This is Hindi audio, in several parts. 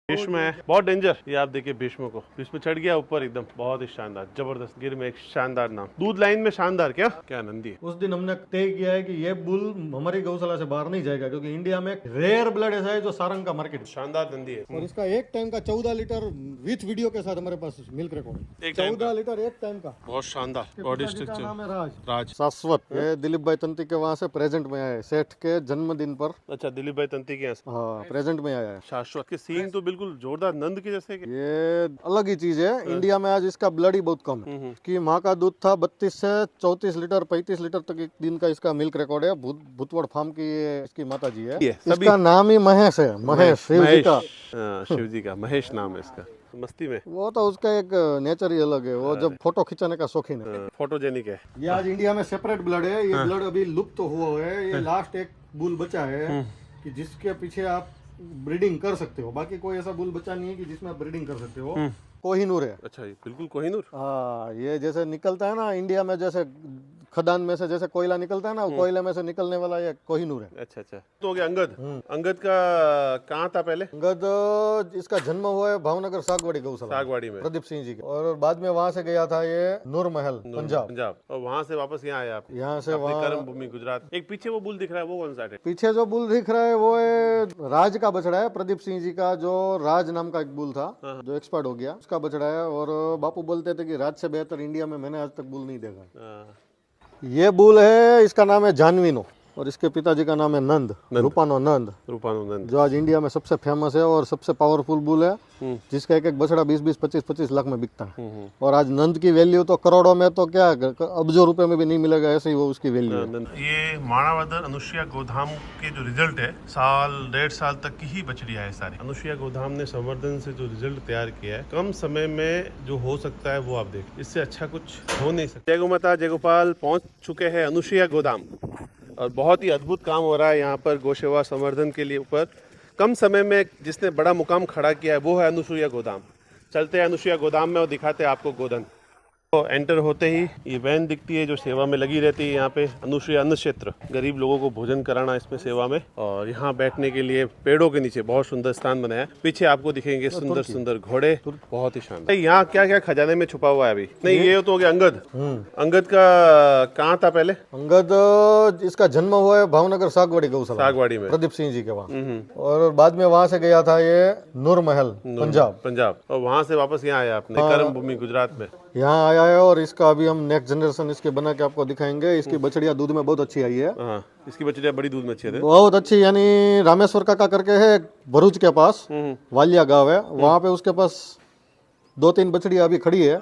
भीष्म है, बहुत डेंजर। ये आप देखिए भीष्म को, भीष्म चढ़ गया ऊपर एकदम, बहुत ही शानदार, जबरदस्त। गिर में एक शानदार नाम, दूध लाइन में शानदार। क्या क्या नंदी है। उस दिन हमने तय किया है कि ये बुल हमारी गौशाला से बाहर नहीं जाएगा, क्योंकि इंडिया में एक रेयर ब्लड ऐसा है जो सारंग का मार्केट। शानदार नंदी है। और इसका एक टाइम का 14 लीटर विथ वीडियो के साथ हमारे पास मिल्क रिकॉर्ड है। एक टाइम 14 लीटर एक टाइम का। बहुत शानदार बॉडी पिताजी का स्ट्रक्चर। नाम है राज। राज। शाश्वत। ये दिलीप भाई तंती के वहाँ से प्रेजेंट में आया है, सेठ के जन्मदिन पर। अच्छा, दिलीप भाई तंती के यहाँ से। हाँ, प्रेजेंट में आया है। शाश्वत के सींग तो बिल्कुल जोरदार नंद के जैसे के। ये अलग ही चीज है। इंडिया में आज इसका ब्लड ही बहुत कम है। इसकी माँ का दूध था 32 से 34 लीटर 35 लीटर तक एक दिन का इसका मिल्क रिकॉर्ड है। भूतवड़ फार्म की ये इसकी माता जी है। इसका नाम ही महेश है। महेश शिव जी का। शिव जी का महेश नाम है इसका। मस्ती में वो तो उसका एक नेचर ही अलग है। वो जब फोटो खिंचाने का शौकीन है। फोटोजेनिक है। ये आज इंडिया में सेपरेट ब्लड है। ये ब्लड अभी लुप्त तो हुआ है। ये लास्ट एक बुल बचा है कि जिसके पीछे आप ब्रीडिंग कर सकते हो। बाकी कोई ऐसा बुल बचा नहीं है कि जिसमें आप ब्रीडिंग कर सकते हो। कोहिनूर है। अच्छा, ये बिल्कुल कोहिनूर। हाँ, ये जैसे निकलता है ना इंडिया में, जैसे खदान में से जैसे कोयला निकलता है ना, वो कोयले में से निकलने वाला ये कोहिनूर है। अच्छा अच्छा। तो हो गया अंगद। अंगद का कहाँ था पहले? अंगद इसका जन्म हुआ है भावनगर सागवाड़ी गौशाला, सागवाड़ी में। प्रदीप सिंह जी के। और बाद में वहाँ से गया था ये नूर महल पंजाब। पंजाब। और वहाँ से वापस यहाँ आया आप? यहाँ से अपनी वहाँ कर्म भूमि गुजरात। एक पीछे वो बुल दिख रहा है, वो कौन सा है? पीछे जो बुल दिख रहा है वो है राज का बछड़ा है, प्रदीप सिंह जी का। जो राज नाम का एक बुल था जो एक्सपर्ट हो गया, उसका बछड़ा है। और बापू बोलते थे कि राज से बेहतर इंडिया में मैंने आज तक बुल नहीं देखा। ये बुल है, इसका नाम है जानवीनो। और इसके पिताजी का नाम है नंद, रूपानो नंद। रूपानो नंद, जो आज इंडिया में सबसे फेमस है और सबसे पावरफुल बुल है, जिसका एक एक बछड़ा 20-20, 25-25 लाख में बिकता है। और आज नंद की वैल्यू तो करोड़ों में, तो क्या अब्जों रुपए में भी नहीं मिलेगा, ऐसे ही वो उसकी वैल्यू है। ये माणावदर अनुसुईया गोधाम के जो रिजल्ट है, साल 1.5 साल तक की ही बछड़ियां है सारी। अनुसुईया गोधाम ने संवर्धन से जो रिजल्ट तैयार किया है, कम समय में जो हो सकता है वो आप देख, इससे अच्छा कुछ हो नहीं सकता। जय गोमाता जय गोपाल पहुंच चुके हैं अनुसुईया गोधाम, और बहुत ही अद्भुत काम हो रहा है यहाँ पर गोसेवा संवर्धन के लिए ऊपर। कम समय में जिसने बड़ा मुकाम खड़ा किया है वो है अनुसुईया गोधाम। चलते हैं अनुसुईया गोधाम में और दिखाते हैं आपको गोधन। तो एंटर होते ही ये वैन दिखती है जो सेवा में लगी रहती है यहाँ पे। अनुसुईया अन्न क्षेत्र, गरीब लोगों को भोजन कराना इसमें सेवा में। और यहाँ बैठने के लिए पेड़ों के नीचे बहुत सुंदर स्थान बनाया है। पीछे आपको दिखेंगे सुंदर सुंदर घोड़े, बहुत ही शानदार। यहाँ क्या क्या खजाने में छुपा हुआ है अभी? नहीं, ये तो हो गया अंगद। अंगद का कहाँ था पहले? अंगद इसका जन्म हुआ है भावनगर सागवाड़ी गौशाला, सागवाड़ी में, प्रदीप सिंह जी के वहाँ। और बाद में वहाँ से गया था ये नूर महल पंजाब। पंजाब। और वहाँ से वापस यहाँ आया अपने कर्म भूमि गुजरात में। यहाँ आया है। और इसका अभी हम नेक्स्ट जनरेशन इसके बना के आपको दिखाएंगे। इसकी बछड़िया दूध में बहुत अच्छी आई है। हाँ, इसकी बछड़िया बड़ी दूध में अच्छी है, बहुत अच्छी। यानी रामेश्वर काका करके है भरूच के पास, वालिया गांव है, वहाँ पे उसके पास 2-3 बछड़िया अभी खड़ी है।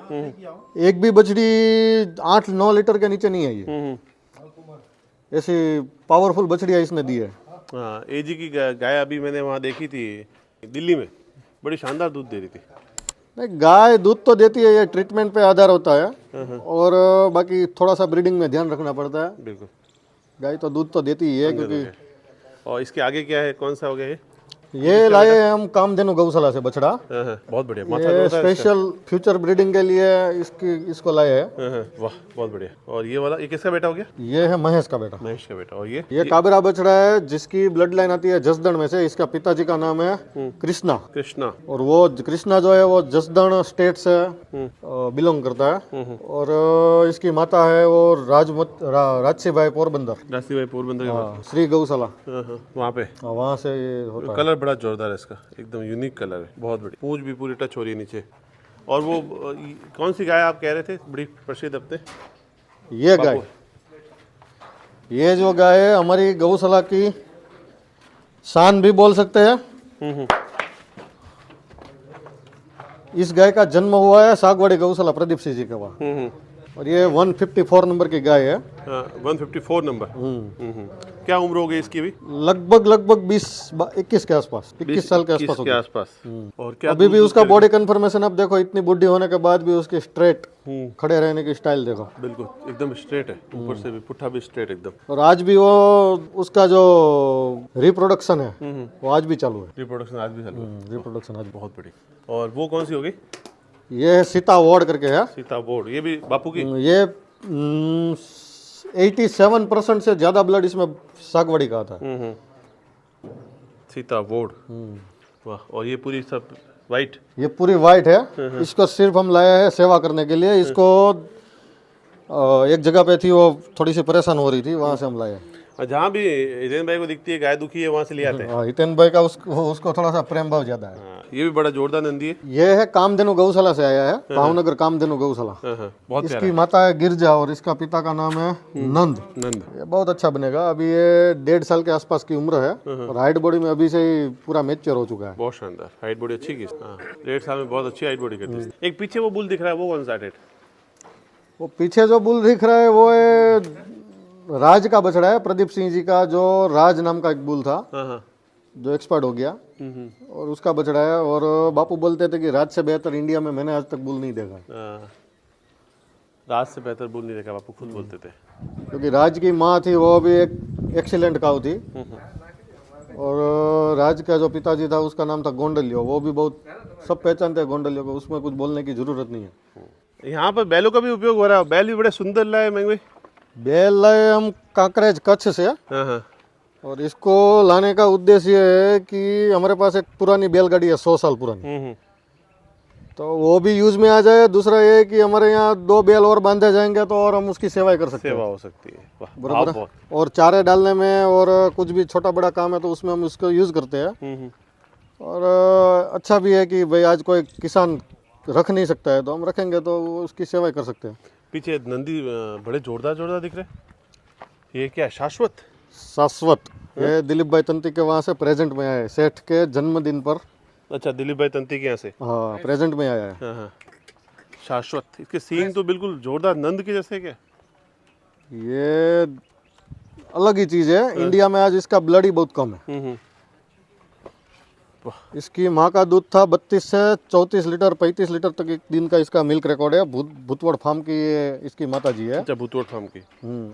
एक भी बछड़ी 8-9 लीटर के नीचे नहीं आई है। ऐसी पावरफुल बछड़िया इसने दी है। हाँ, एजी की गाय अभी मैंने वहाँ देखी थी दिल्ली में, बड़ी शानदार दूध दे रही थी। नहीं, गाय दूध तो देती है, ये ट्रीटमेंट पे आधार होता है। और बाकी थोड़ा सा ब्रीडिंग में ध्यान रखना पड़ता है। बिल्कुल। गाय तो दूध तो देती ही है, क्योंकि और इसके आगे क्या है, कौन सा हो गया ये लाए हैं हम कामधेनु गौशाला से बछड़ा। बहुत बढ़िया। ये स्पेशल फ्यूचर ब्रीडिंग के लिए इसको लाए हैं। वाह, बहुत बढ़िया। और ये वाला, ये किसका बेटा हो गया? ये है महेश का बेटा। महेश का बेटा। और ये काबरा बछड़ा है, जिसकी ब्लड लाइन आती है जसदण में से। इसका पिताजी का नाम है कृष्णा। कृष्णा। और वो कृष्णा जो है वो जसदण स्टेट से बिलोंग करता है। और इसकी माता है वो राजसी भाई पोरबंदर। राजसी भाई पोरबंदर, श्री गौशाला वहाँ पे। वहाँ से ये होता है। कलर बड़ा जोरदार है इसका, एकदम यूनिक कलर है, बहुत बड़ी। पूंछ भी पूरी टच हो रही है नीचे। और वो कौन सी गाय आप कह रहे थे बड़ी प्रसिद्ध अपने? ये गाय, ये जो गाय है हमारी गौशाला की शान भी बोल सकते हैं। इस गाय का जन्म हुआ है सागवाड़ी गौशाला प्रदीप सिंह जी के वहाँ। और ये 154 नंबर की गाय है। 154 नंबर। क्या उम्र हो गई इसकी भी? लगभग 20-21 के आसपास, 21 साल के आसपास के आसपास। और क्या अभी भी उसका बॉडी कन्फर्मेशन आप देखो, इतनी बुढ़ी होने के बाद भी उसकी स्ट्रेट खड़े रहने की स्टाइल देखो। बिल्कुल एकदम स्ट्रेट है, ऊपर से भी पुट्ठा भी स्ट्रेट एकदम। और आज भी वो उसका जो रिप्रोडक्शन है वो आज भी चालू है। रिप्रोडक्शन आज भी चालू है। रिप्रोडक्शन आज बहुत बड़ी। और वो कौन सी हो गई? ये सीता वार्ड करके है। सीता बोर्ड, ये भी बापू की? ये 87% से ज्यादा ब्लड इसमें सागवाड़ी का आता है। सीता बोर्ड। वाह, और ये पूरी सब वाइट। ये पूरी वाइट है। इसको सिर्फ हम लाए हैं सेवा करने के लिए। इसको एक जगह पे थी, वो थोड़ी सी परेशान हो रही थी, वहां से हम लाए। और जहाँ भी हितेन भाई को दिखती है गाय दुखी है, वहाँ से ले आते हैं। हितेन भाई का उसको थोड़ा सा प्रेम भाव ज्यादा है। हाँ, ये भी बड़ा जोरदार नंदी है। ये है कामधेनु गौशाला से आया है, भावनगर कामधेनु गौशाला। बहुत प्यारा इसकी माता है गिरजा और इसका पिता का नाम है नंद। नंद। ये बहुत अच्छा बनेगा। अभी ये 1.5 साल के आसपास की उम्र है और हाइट बॉडी में अभी से ही पूरा मैच्योर हो चुका है। बहुत शानदार हाइट बॉडी अच्छी की। हाँ, 1.5 साल में बहुत अच्छी हाइट बॉडी करती है। एक पीछे वो बुल दिख रहा है, वो कौन सा है? वो पीछे जो बुल दिख रहा है वो है राज का बछड़ा है, प्रदीप सिंह जी का, जो राज नाम का एक बुल था जो एक्सपर्ट हो गया, और उसका बछड़ा है। और बापू बोलते थे कि राज से बेहतर इंडिया में मैंने आज तक बुल नहीं देखा। राज से बेहतर बुल नहीं देखा, बापू खुद बोलते थे। क्योंकि राज की माँ थी वो भी एक एक्सीलेंट काऊ थी, और राज का जो पिताजी था उसका नाम था गोंडलियो। वो भी बहुत सब पहचानते हैं गोंडलियो को, उसमें कुछ बोलने की जरूरत नहीं है। यहाँ पर बैलों का भी उपयोग हो रहा है। बैल भी बड़े सुंदर लाए महंगे। बैल लाए हम कांकरेज कच्छ से, और इसको लाने का उद्देश्य ये है कि हमारे पास एक पुरानी बैलगाड़ी है 100 साल पुरानी, तो वो भी यूज में आ जाए। दूसरा ये है कि हमारे यहाँ 2 बैल और बांधे जाएंगे तो और हम उसकी सेवा कर सकते हैं। सेवा हो सकती है। वाह, बराबर भाव है। और चारे डालने में और कुछ भी छोटा बड़ा काम है तो उसमें हम इसको यूज करते हैं। और अच्छा भी है कि भाई आज कोई किसान रख नहीं सकता है तो हम रखेंगे तो वो उसकी सेवा कर सकते हैं। पीछे नंदी बड़े जोरदार जोरदार दिख रहे हैं। ये क्या है? शाश्वत। ये दिलीप भाई तंती के वहाँ से प्रेजेंट में आया है, सेठ के जन्मदिन पर। अच्छा, दिलीप भाई तंती के यहाँ से। हाँ, प्रेजेंट में आया है। हाँ। शाश्वत। इसके सींग तो बिल्कुल जोरदार नंद के जैसे। क्या ये अलग ही चीज है। इंडिया में आज इसका ब्लड ही बहुत कम है। इसकी माँ का दूध था 32 से 34 लीटर 35 लीटर तक एक दिन का इसका मिल्क रिकॉर्ड है। भूतवड़ फार्म की ये इसकी माता जी है। अच्छा, भूतवड़ फार्म की।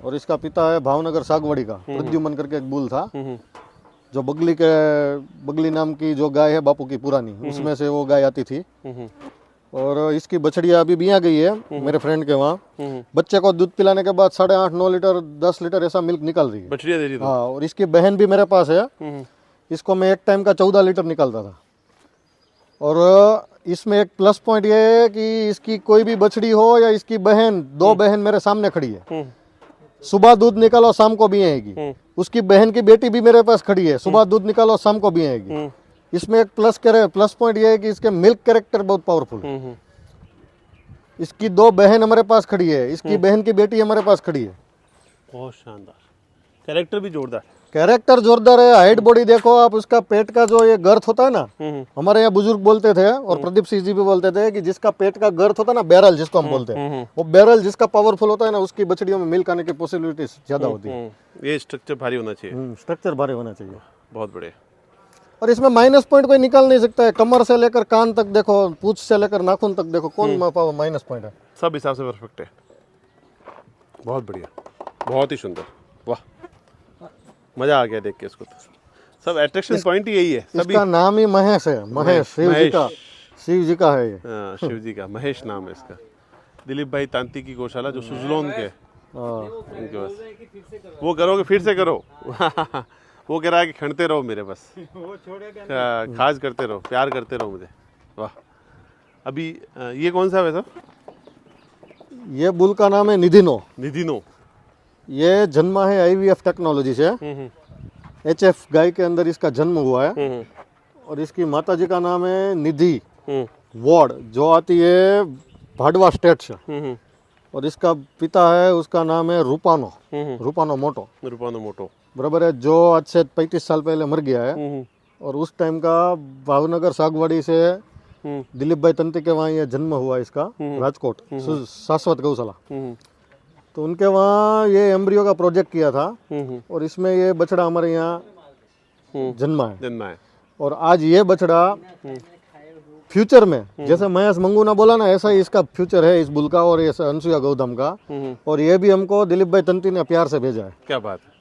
और इसका पिता है भावनगर सागवाड़ी का प्रद्युमन करके एक बुल था, जो बगली नाम की जो गाय है बापू की पुरानी, उसमें से वो गाय आती थी। और इसकी बछड़िया अभी बिया गई है मेरे फ्रेंड के वहाँ। बच्चे को दूध पिलाने के बाद 8.5-9 लीटर 10 लीटर ऐसा मिल्क निकल रही है। बछड़िया दे रही। हाँ, और इसकी बहन भी मेरे पास है। इसको मैं एक टाइम का 14 लीटर निकालता था। और इसमें एक प्लस पॉइंट ये है कि इसकी कोई भी बछड़ी हो या इसकी बहन, 2 बहन मेरे सामने खड़ी है। सुबह दूध निकालो शाम को भी आएगी। उसकी बहन की बेटी भी मेरे पास खड़ी है, सुबह दूध निकालो शाम को भी आएगी। इसमें एक प्लस पॉइंट ये है कि इसके मिल्क कैरेक्टर बहुत पावरफुल है। इसकी 2 बहन हमारे पास खड़ी है, इसकी बहन की बेटी हमारे पास खड़ी है। बहुत शानदार। कैरेक्टर भी जोरदार। कैरेक्टर जोरदार है। हाइट बॉडी देखो आप, उसका पेट का जो ये गर्थ होता है ना, हमारे यहाँ बुजुर्ग बोलते थे और प्रदीप सिंह जी भी बोलते थे कि जिसका पेट का गर्थ होता है ना, बैरल जिसको हम बोलते हैं, वो बैरल जिसका पावरफुल होता है ना, उसकी बछड़ियों में मिल्क आने की पॉसिबिलिटी ज्यादा होती है। ये स्ट्रक्चर भारी होना चाहिए। स्ट्रक्चर भारी होना चाहिए। बहुत बढ़िया। और इसमें माइनस पॉइंट कोई निकाल नहीं सकता है। कमर से लेकर कान तक देखो, पूंछ से लेकर नाखून तक देखो, कौन माइनस पॉइंट है? सब हिसाब से परफेक्ट है। बहुत बढ़िया, बहुत ही सुंदर। वाह, मजा आ गया देख के इसको। तो सब अट्रैक्शन पॉइंट ही यही है सभी। इसका नाम ही महेश है। महेश शिव जी का है ये। हाँ, शिव जी का महेश नाम है इसका। दिलीप भाई तांती की गौशाला जो सुजलोन के, उनके बस वो करोगे फिर से करो। वो कह रहा है कि खंडते रहो मेरे बस, खास करते रहो, प्यार करते रहो मुझे। वाह। अभी ये कौन सा है वैसा? ये बुल का नाम है निधिनो। ये जन्मा है IVF टेक्नोलॉजी से। HF गाय के अंदर इसका जन्म हुआ है। और इसकी माता जी का नाम है निधि वार्ड, जो आती है भाडवा स्टेट से। और इसका पिता है, उसका नाम है रूपानो मोटो। बराबर है, जो आज से 35 साल पहले मर गया है। और उस टाइम का भावनगर सागवाड़ी से दिलीप भाई तंती के वहाँ ये जन्म हुआ इसका, राजकोट शाश्वत गौशाला। तो उनके वहाँ ये एम्ब्रियो का प्रोजेक्ट किया था और इसमें ये बछड़ा हमारे यहाँ जन्मा है। और आज ये बछड़ा फ्यूचर में, जैसे महेश मंगूना बोला ना, ऐसा ही इसका फ्यूचर है इस बुल का और ये अनसुईया गौतम का। और ये भी हमको दिलीप भाई तंती ने प्यार से भेजा है। क्या बात है,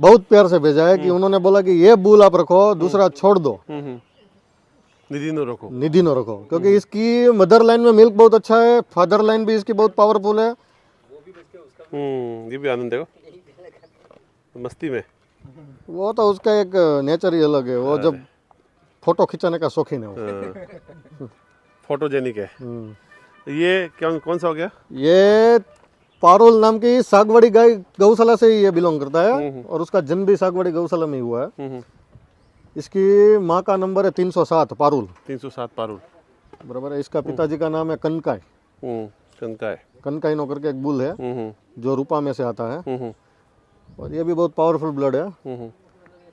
बहुत प्यार से भेजा है कि उन्होंने बोला कि ये बुल आप रखो, दूसरा छोड़ दो, निधि नो रखो। क्योंकि इसकी मदर लाइन में मिल्क बहुत अच्छा है, फादर लाइन भी इसकी बहुत पावरफुल है। ये भी आनंद देखो मस्ती में। वो तो उसका एक नेचर ही अलग है। वो जब फोटो खिंचाने का शौकीन है वो। हाँ, फोटोजेनिक है। हम्म। ये क्या कौन सा हो गया? ये पारुल नाम की सागवाड़ी गाय गौशाला से ही ये बिलोंग करता है और उसका जन्म भी सागवाड़ी गौशाला में ही हुआ है। इसकी माँ का नंबर है 307 पारुल। 307 पारुल। बराबर है। इसका पिताजी का नाम है कनकाई। कनका है। कनकाइनो करके एक बुल है जो रूपा में से आता है और ये भी बहुत पावरफुल ब्लड है।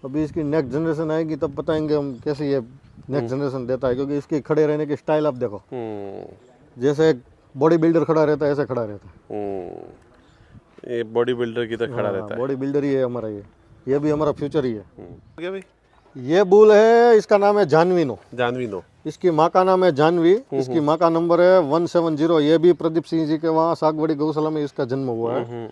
अभी इसकी नेक्स्ट जनरेशन आएगी तब बताएंगे हम कैसे ये नेक्स्ट जनरेशन देता है, क्योंकि इसके खड़े रहने की स्टाइल आप देखो, जैसे एक बॉडी बिल्डर खड़ा रहता है ऐसे खड़ा रहता है। ये बॉडी बिल्डर की तरह खड़ा रहता है। बॉडी बिल्डर ही है हमारा ये भी हमारा फ्यूचर ही है। क्या भाई? ये बुल है, इसका नाम है जानवीनो। जानवीनो। इसकी माँ का नाम है जानवी। इसकी माँ का नंबर है 170। ये भी प्रदीप सिंह जी के वहाँ सागवाड़ी गौशाला में इसका जन्म हुआ है।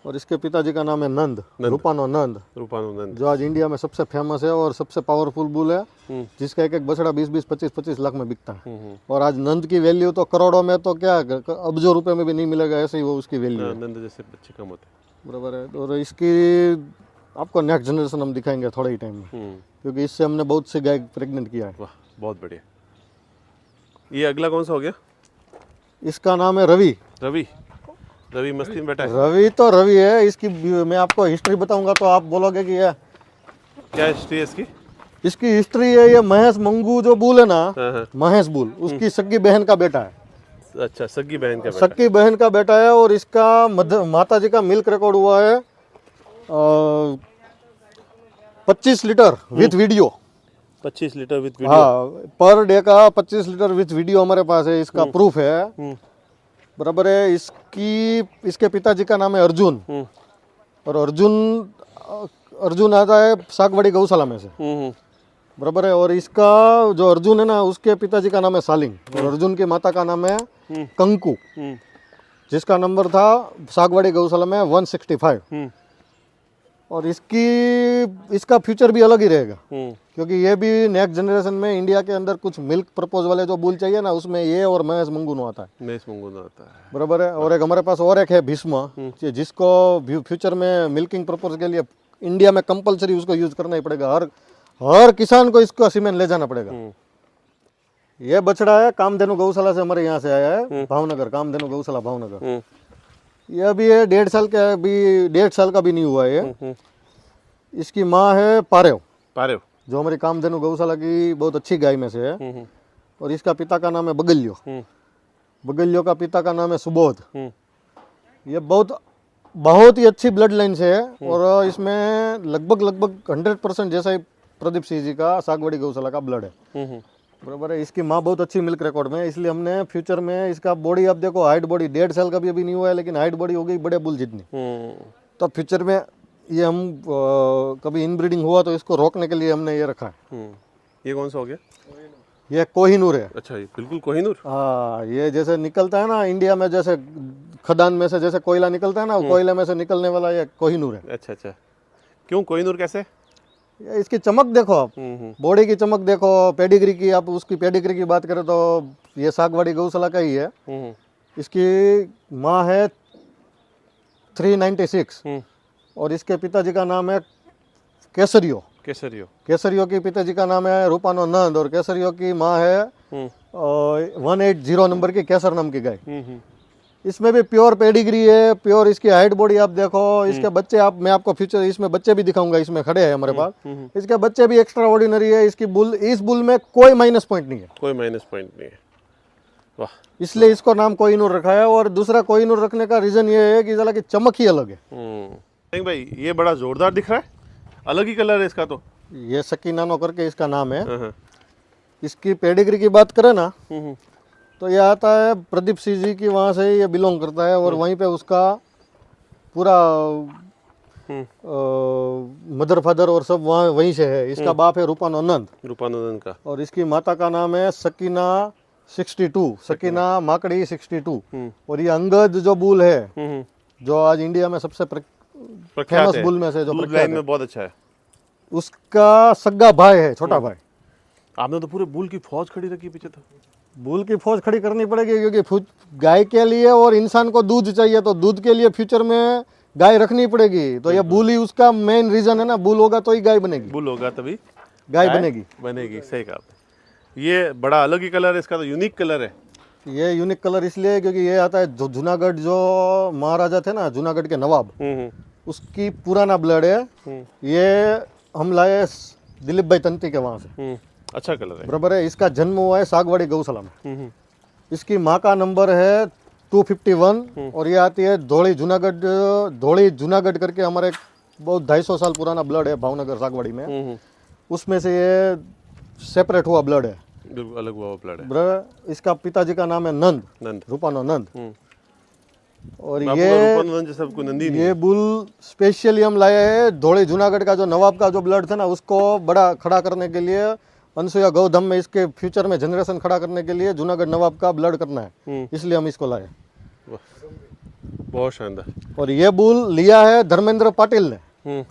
और इसके पिताजी का नाम है नंद, रूपानो नंद, रूपानंद, जो आज इंडिया में सबसे फेमस है और सबसे पावरफुल बुल है, जिसका एक एक बछड़ा 20-20, 25-25 लाख में बिकता है। और आज नंद की वैल्यू तो करोड़ों में तो क्या अब्जों रुपए में भी नहीं मिलेगा, ऐसे ही वो उसकी वैल्यू है। नंद जैसे बच्चे कम होते हैं। बराबर है। और इसकी आपको नेक्स्ट जनरेशन हम दिखाएंगे थोड़े ही टाइम में, क्योंकि इससे हमने बहुत सी गाय प्रेग्नेंट किया है। वाह, बहुत बढ़िया। ये अगला कौन सा हो गया? इसका नाम है रवि। रवि। रवि मस्ती में बैठा है। रवि तो रवि है। इसकी मैं आपको हिस्ट्री बताऊंगा तो आप बोलोगे कि ये क्या हिस्ट्री है इसकी? इसकी हिस्ट्री है, ये महेश मंगू जो बुल है ना, महेश बुल, उसकी सगी बहन का बेटा है। अच्छा, सगी बहन का बेटा। सगी बहन का बेटा है। और इसका माता जी का मिल्क रिकॉर्ड हुआ है 25 litre with video. 25 litre with video. हाँ, पर डे का 25 लीटर विथ वीडियो हमारे पास है, इसका प्रूफ है। बराबर है। इसके पिताजी का नाम है अर्जुन। और अर्जुन आता है सागवाड़ी गौशाला में से। बराबर है। और इसका जो अर्जुन है ना, उसके पिताजी का नाम है सालिंग। और अर्जुन की माता का नाम है कंकु, जिसका नंबर था सागवाड़ी गौशाला में 165। और इसका फ्यूचर भी अलग ही रहेगा, क्योंकि ये भी नेक्स्ट जनरेशन में इंडिया के अंदर कुछ मिल्क प्रपोज वाले जो बुल चाहिए ना, उसमें ये और महेश मंगूनो आता है। महेश मंगूनो आता है। बराबर है। और एक हमारे पास और एक है भीष्म, जिसको फ्यूचर में मिल्किंग पर्पज के लिए इंडिया में कंपलसरी उसको यूज करना ही पड़ेगा। हर किसान को इसको सीमेंट ले जाना पड़ेगा। ये बछड़ा है कामधेनु गौशाला से, हमारे यहाँ से आया है, भावनगर, कामधेनु गौशाला भावनगर। ये अभी है 1.5 साल का, अभी 1.5 साल का भी नहीं हुआ है। इसकी माँ है पारेव, जो हमारी कामधेनु गौशाला की बहुत अच्छी गाय में से है। और इसका पिता का नाम है बगल्यो। बगल्यो का पिता का नाम है सुबोध। ये बहुत ही अच्छी ब्लड लाइन से है। और इसमें लगभग 100% जैसा ही प्रदीप सिंह जी का सागवाड़ी गौशाला का ब्लड है। बराबर है। इसकी माँ बहुत अच्छी मिल्क रिकॉर्ड में है, इसलिए हमने फ्यूचर में इसका बॉडी, आप देखो हाइट बॉडी 1.5 साल का भी अभी नहीं हुआ है, लेकिन हाइट बॉडी हो गई बड़े बुल जितनी। तो फ्यूचर में ये हम कभी इनब्रीडिंग हुआ तो इसको रोकने के लिए हमने ये रखा है। ये कौन सा हो गया? ये कोहिनूर है। अच्छा, ये बिल्कुल कोहिनूर। हाँ, ये जैसे निकलता है ना इंडिया में, जैसे खदान में से जैसे कोयला निकलता है ना, कोयले में से निकलने वाला ये कोहिनूर है। अच्छा। क्यों कोहिनूर? कैसे? इसकी चमक देखो आप, बॉडी की चमक देखो, पेडिग्री की, आप उसकी पेडिग्री की बात करें तो ये सागवाड़ी गौशाला का ही है। इसकी माँ है 396। और इसके पिताजी का नाम है केसरियो की पिताजी का नाम है रूपानो नंद। और केसरियो की माँ है 180 नंबर की केसर नाम की गाय। इसमें भी प्योर पेडिग्री है, प्योर इसकी हाइट बॉडी आप देखो। इसके बच्चे मैं आपको फ्यूचर इसमें बच्चे भी दिखाऊंगा, इसमें खड़े हैं हमारे पास। इसके बच्चे भी एक्स्ट्रा ऑर्डिनरी है। इस बुल में कोई माइनस पॉइंट नहीं है। वाह, इसलिए इसको नाम कोहिनूर रखा है। और दूसरा कोहिनूर रखने का रीजन ये है कि जरा की चमक ही अलग है। भाई ये बड़ा जोरदार दिख रहा है, अलग ही कलर है इसका। तो ये सकीनानो करके इसका नाम है। इसकी पेडिग्री की बात करें ना, तो ये आता है प्रदीप सिंह जी की, वहाँ से ये बिलोंग करता है। और वहीं पे उसका पूरा मदर फादर और सब वहीं से है। इसका बाप है रूपानंद का। और इसकी माता का नाम है सकीना 62, सकीना माकड़ी 62। और ये अंगद जो बुल है, जो आज इंडिया में सबसे फेमस बुल में से, जो लाइन में बहुत अच्छा है, उसका सगा भाई है, छोटा भाई। आपने तो पूरे बुल की फौज खड़ी रखी पीछे। तो बुल की फौज खड़ी करनी पड़ेगी, क्योंकि गाय के लिए और इंसान को दूध चाहिए, तो दूध के लिए फ्यूचर में गाय रखनी पड़ेगी। तो ये बुल ही उसका मेन रीजन है ना, बुल होगा तो ही गाय बनेगी। बुल होगा तभी। गाय बनेगी। बनेगी, सही कहा आपने। ये बड़ा अलग ही कलर है इसका, तो यूनिक कलर है। ये यूनिक कलर इसलिए है क्योंकि ये आता है जो जूनागढ़ जो महाराजा थे ना, जूनागढ़ के नवाब, उसकी पुराना ब्लड है। ये हम लाए दिलीप भाई तंती के वहाँ से। अच्छा कलर है, बराबर है। इसका जन्म हुआ है सागवाड़ी गौशाला में। इसकी माँ का नंबर है 251 और ये आती है धौली जूनागढ़ करके हमारे बहुत 250 साल पुराना ब्लड है भावनगर सागवाड़ी में। उसमें से ये सेपरेट हुआ ब्लड है, बिल्कुल अलग हुआ ब्लड है। ब्रदर। इसका पिताजी का नाम है नंद, रूपानो नंद। और ये बुल स्पेशली हम लाए हैं धौली जूनागढ़ का जो नवाब का जो ब्लड था ना, उसको बड़ा खड़ा करने के लिए, अनसुया गौधम में इसके फ्यूचर में जनरेशन खड़ा करने के लिए जूनागढ़ नवाब का ब्लड करना है, इसलिए हम इसको लाए। बहुत शानदार। और ये बुल लिया है धर्मेंद्र पाटिल ने,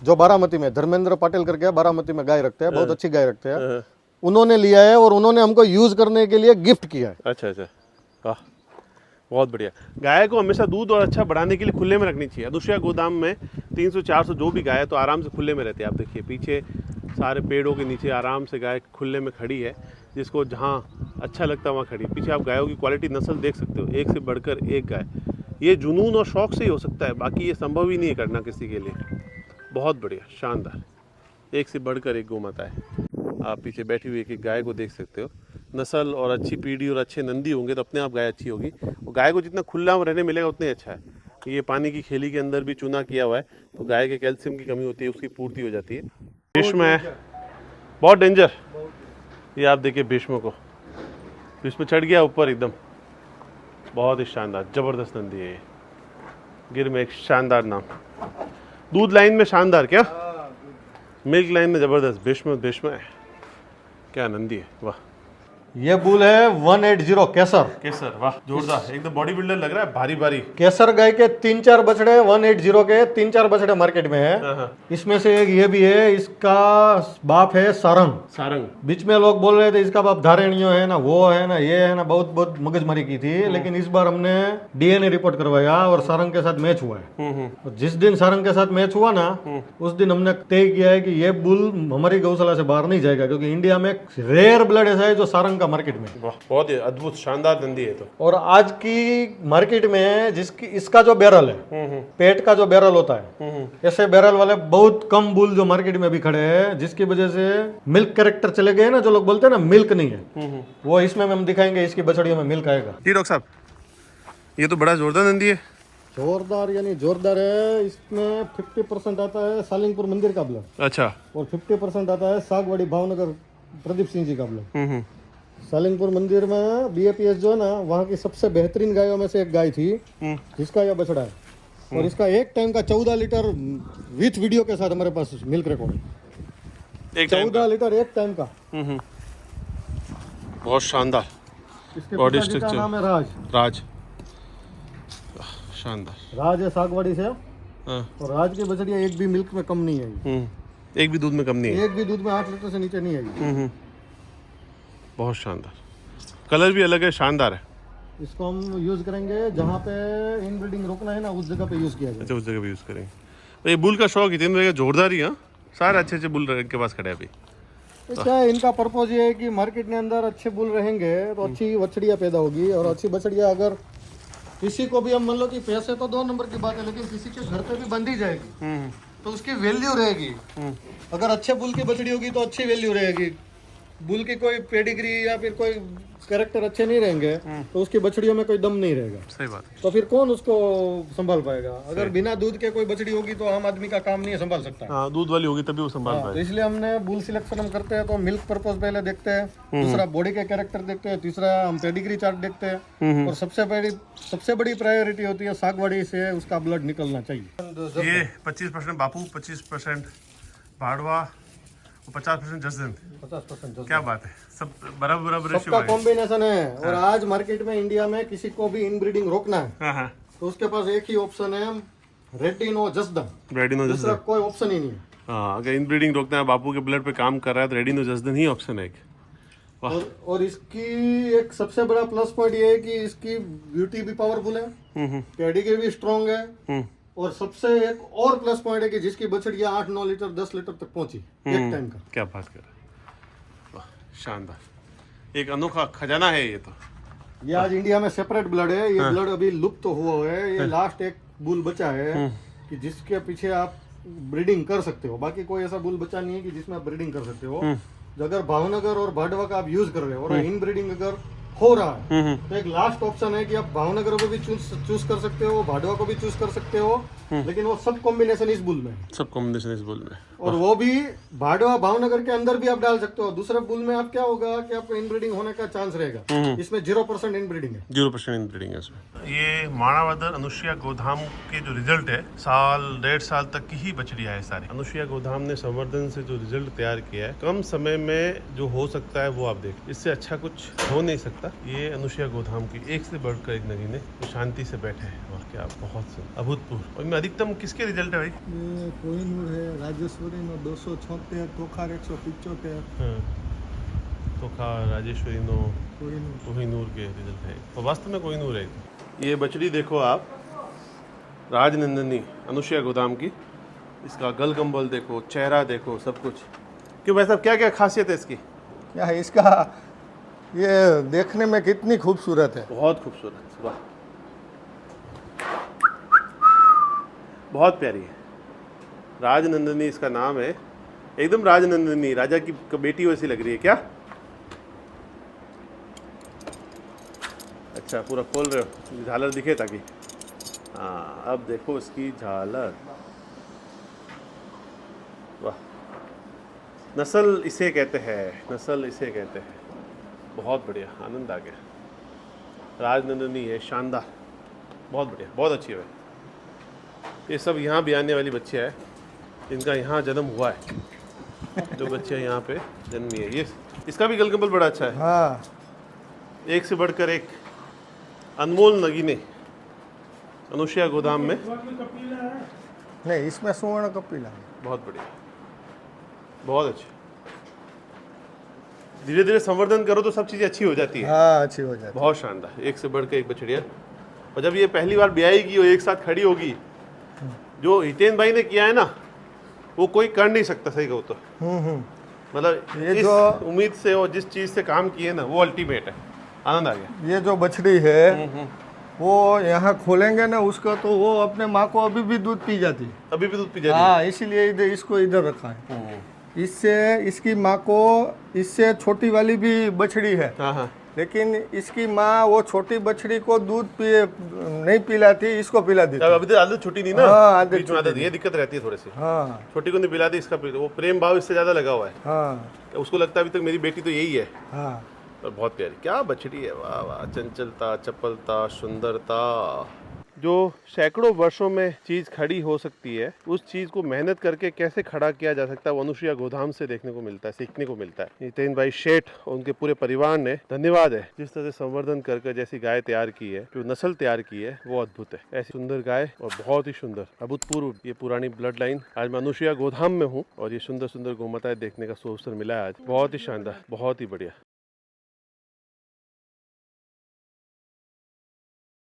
जो बारामती में, धर्मेंद्र पाटिल करके बारामती में गाय रखते हैं, बहुत अच्छी गाय रखते हैं। उन्होंने लिया है और उन्होंने हमको यूज करने के लिए गिफ्ट किया है। अच्छा अच्छा, वाह, बहुत बढ़िया। गाय को हमेशा दूध और अच्छा बढ़ाने के लिए खुले में रखनी चाहिए। अनुसुईया गोदाम में 300-400 जो भी गाय है तो आराम से खुले में रहते हैं। आप देखिए पीछे सारे पेड़ों के नीचे आराम से गाय खुले में खड़ी है, जिसको जहाँ अच्छा लगता है वहाँ खड़ी। पीछे आप गायों की क्वालिटी, नस्ल देख सकते हो, एक से बढ़कर एक गाय। ये जुनून और शौक से ही हो सकता है, बाकी ये संभव ही नहीं है करना किसी के लिए। बहुत बढ़िया, शानदार, एक से बढ़कर एक गौ माता है। आप पीछे बैठी हुई एक गाय को देख सकते हो। नस्ल और अच्छी पीढ़ी और अच्छे नंदी होंगे तो अपने आप गाय अच्छी होगी। और गाय को जितना खुला रहने मिलेगा उतना ही अच्छा है। ये पानी की खेली के अंदर भी चूना किया हुआ है, तो गाय के कैल्शियम की कमी होती है, उसकी पूर्ति हो जाती है। भीष्म है, बहुत डेंजर। ये आप देखिए भीष्म को, भीष्म चढ़ गया ऊपर एकदम। बहुत ही शानदार, जबरदस्त नंदी है ये। गिर में एक शानदार नाम, दूध लाइन में शानदार, क्या मिल्क लाइन में जबरदस्त। भीष्म है, क्या नंदी है, वाह। ये बुल है 180 केसर। केसर, वाह, जोरदार, एकदम बॉडी बिल्डर लग रहा है, भारी भारी। केसर गाय के 3-4 बछड़े 180 के 3-4 बछड़े मार्केट में है। इसमें से एक ये भी है, इसका बाप है सारंग। बीच में लोग बोल रहे थे इसका बाप धारणियों है ना, वो है ना, ये है ना, बहुत मगजमारी की थी। लेकिन इस बार हमने DNA रिपोर्ट करवाया और सारंग के साथ मैच हुआ है। और जिस दिन सारंग के साथ मैच हुआ ना, उस दिन हमने तय किया है कि ये बुल हमारी गौशाला से बाहर नहीं जाएगा, क्योंकि इंडिया में रेयर ब्लड ऐसा है जो सारंग का मार्केट में। बहुत ही अद्भुत शानदार नंदी है तो। और आज की मार्केट में जिसकी इसका जो बैरल है, पेट का जो बैरल होता है, ऐसे बैरल वाले बहुत कम बुल जो मार्केट में भी खड़े हैं, जिसकी वजह से मिल्क कैरेक्टर चले गए ना, जो लोग बोलते हैं ना मिल्क नहीं है, वो इसमें हम दिखाएंगे। इसकी बछड़ियों में मिल्क आएगा। जी डॉक्टर साहब, ये तो बड़ा जोरदार नंदी है। जोरदार यानी जोरदार है। इसमें 50% आता है सालिंगपुर मंदिर का ब्लड, अच्छा, और 50% आता है सागवाड़ी भावनगर प्रदीप सिंह जी का ब्लड। सालिंगपुर मंदिर में BAPS जो है ना, वहाँ की सबसे बेहतरीन गायों में से एक गाय थी, जिसका यह बछड़ा है। और इसका एक टाइम का 14 लीटर विथ वीडियो के साथ हमारे पास मिल्क रिकॉर्ड है। 14 लीटर एक टाइम का। बहुत शानदार। इसके बॉडी पिताजी का स्ट्रक्चर। नाम है राज, शानदार। राज है सागवाड़ी से। हाँ। और राज की बछड़ियाँ एक भी मिल्क में कम नहीं है, एक भी दूध में कम नहीं है, एक भी दूध में 8 लीटर से नीचे नहीं है। बहुत शानदार। कलर भी अलग है, शानदार है। इसको हम यूज करेंगे जहाँ पे इनब्रीडिंग रोकना है ना, उस जगह पे यूज किया जाए। अच्छा, उस जगह भी यूज़ करेंगे। तो ये बुल का शौक इतने रहेगा, जोरदार ही। हाँ, सारे अच्छे बुल के पास खड़े हैं अभी। क्या है, इनका पर्पज ये है कि मार्केट के अंदर अच्छे बुल रहेंगे तो अच्छी बछड़ियाँ पैदा होगी। और अच्छी बछड़ियाँ अगर किसी को भी, हम मान लो कि पैसे तो 2 नंबर की बात है, लेकिन किसी के घर पे भी बंधी जाएगी तो उसकी वैल्यू रहेगी। अगर अच्छे बुल की बछड़ी होगी तो अच्छी वैल्यू रहेगी। बुल की कोई पेडिग्री या फिर कोई कैरेक्टर अच्छे नहीं रहेंगे तो उसकी बछड़ियों में कोई दम नहीं रहेगा। सही बात है। तो फिर कौन उसको संभाल पाएगा? अगर बिना दूध के कोई बछड़ी होगी तो आम आदमी का काम नहीं है संभाल सकता। हाँ, दूध वाली होगी तभी वो संभाल तो पाएगा। इसलिए हमने बुल सिलेक्शन हम करते हैं तो मिल्क पर्पज पहले देखते हैं, दूसरा बॉडी के कैरेक्टर देखते हैं, तीसरा हम पेडिग्री चार्ट देखते हैं, और सबसे बड़ी प्रायोरिटी होती है सागवाड़ी से उसका ब्लड निकलना चाहिए। ये 25% बापू, 25% भाड़वा, 50% जसदन। 50% क्या बात है, सब बराबर रेशियो सबका है। कॉम्बिनेशन है। और आज मार्केट में इंडिया में किसी को भी इनब्रीडिंग रोकना है हाँ हाँ, तो उसके पास एक ही ऑप्शन है, रेडिनो जसदन। रेडिनो दूसरा जसदन। कोई ऑप्शन ही नहीं है। हाँ, अगर इनब्रीडिंग रोकना है, बापू के ब्लड पे काम कर रहा है तो रेडिनो जसदन ही ऑप्शन है एक। वाह। और इसकी एक सबसे बड़ा प्लस पॉइंट ये है कि इसकी ब्यूटी भी पावरफुल है, पेडिग्री भी स्ट्रॉन्ग है, और सबसे एक और प्लस पॉइंट है कि जिसकी बछड़ियाँ 8-9 लीटर 10 लीटर तक पहुंची एक टाइम का। क्या बात कर रहे हैं। शानदार, एक अनोखा खजाना है ये तो। ये आज इंडिया में सेपरेट ब्लड है, ये ब्लड अभी लुप्त तो हुआ है, ये लास्ट एक बुल बचा है कि जिसके पीछे आप ब्रीडिंग कर सकते हो। बाकी कोई ऐसा बुल बचा नहीं है कि जिसमें आप ब्रीडिंग कर सकते हो। अगर भावनगर और भाडवा का आप यूज कर रहे हो और इन ब्रीडिंग अगर हो रहा है तो एक लास्ट ऑप्शन है कि आप भावनगर को भी चूज कर सकते हो, भाडवा को भी चूज कर सकते हो, लेकिन वो सब कॉम्बिनेशन इस बुल में है। सब कॉम्बिनेशन इस बुल में, और वो भी भाडवा भावनगर के अंदर भी आप डाल सकते हो। दूसरे बुल में आप क्या होगा कि आपको इनब्रीडिंग होने का चांस रहेगा, इसमें 0% इनब्रीडिंग है। 0% इनब्रीडिंग है इसमें। ये माणावदर अनुसुईया गोधाम के जो रिजल्ट है, साल 1.5 साल तक की ही बछड़ियां है सारी। अनुसुईया गोधाम ने संवर्धन से जो रिजल्ट तैयार किया है, कम समय में जो हो सकता है वो आप देख, इससे अच्छा कुछ हो नहीं सकता। ये अनुसुईया गोधाम की एक से बढ़कर एक नगीन है, वो शांति से बैठे हैं और क्या बहुत अभूतपूर्व। और इनमें अधिकतम किसके रिजल्ट है भाई? ये कोहिनूर है, राजेश्वरी नो 276, तोखार 175, तोखा राजेश्वरी नो कोहिनूर के रिजल्ट है, और वास्तव में कोहिनूर है। ये बछड़ी देखो आप, राजनंदनी अनुसुईया गोधाम की, इसका गल कंबल देखो, चेहरा देखो, सब कुछ। क्यों भाई साहब, क्या क्या खासियत है इसकी? क्या है इसका, ये देखने में कितनी खूबसूरत है, बहुत खूबसूरत, वाह, बहुत प्यारी है। राजनंदनी इसका नाम है, एकदम राजनंदनी, राजा की बेटी वैसी लग रही है क्या? अच्छा, पूरा खोल रहे हो, झालर दिखे ताकि, हाँ अब देखो इसकी झालर, वाह। नस्ल इसे कहते हैं, नस्ल इसे कहते हैं, बहुत बढ़िया, आनंद आ गया। राजनंदनी है, शानदार, बहुत बढ़िया, बहुत अच्छी है। ये सब यहाँ भी आने वाली बच्चियाँ है, इनका यहाँ जन्म हुआ है, जो बच्चियाँ यहाँ पे जन्मी है। ये इसका भी गल कंबल बड़ा अच्छा है, हाँ, एक से बढ़कर एक अनमोल नगीने अनुसुईया गोधाम में। नहीं इसमें सुवर्ण कपिला है। बहुत बढ़िया, बहुत अच्छे। धीरे धीरे संवर्धन करो तो सब चीज़ें अच्छी हो जाती है। हाँ, अच्छी हो जाती बहुत शानदार, एक से बढ़ के एक बछड़िया। और जब ये पहली बार ब्याएगी और एक साथ खड़ी होगी, जो हितेन भाई ने किया है ना, वो कोई कर नहीं सकता, सही कहूँ तो। मतलब ये इस जो- उम्मीद से और जिस चीज़ से काम किए ना, वो अल्टीमेट है, आनंद आ गया। ये जो बछड़ी है वो यहाँ खोलेंगे ना उसका, तो वो अपने माँ को अभी भी दूध पी जाती है। अभी भी दूध पी जा रही हाँ, इसीलिए इधर इसको इधर रखा है। है। इससे इसकी माँ को, इससे छोटी वाली भी बछड़ी है, हाँ हाँ, लेकिन इसकी माँ वो छोटी बछड़ी को दूध पिए नहीं पिलाती, इसको पिलाती थी। अभी तो आदत छुट्टी नहीं ना, हाँ, आदत बीच में छूटी आदत, ये दिक्कत रहती है थोड़ी सी। हाँ छोटी को नहीं पिलाती, इसका वो प्रेम भाव इससे ज्यादा लगा हुआ है। हाँ उसको लगता है अभी तक मेरी बेटी तो यही है। हाँ, और बहुत प्यारी, क्या बछड़ी है, वाह वाह, चंचलता, चपलता, सुंदरता। जो सैकड़ों वर्षों में चीज खड़ी हो सकती है, उस चीज को मेहनत करके कैसे खड़ा किया जा सकता है, वो अनुसुईया गोधाम से देखने को मिलता है, सीखने को मिलता है। हितेन भाई शेठ और उनके पूरे परिवार ने धन्यवाद है, जिस तरह से संवर्धन कर जैसी गाय तैयार की है, जो नस्ल तैयार की है, वो अद्भुत है। ऐसी सुंदर गाय और बहुत ही सुंदर, अभूतपूर्व ये पुरानी ब्लड लाइन। आज मैं अनुसुईया गोधाम में हूँ और ये सुंदर सुंदर गोमाताएं देखने का अवसर मिला है आज, बहुत ही शानदार, बहुत ही बढ़िया।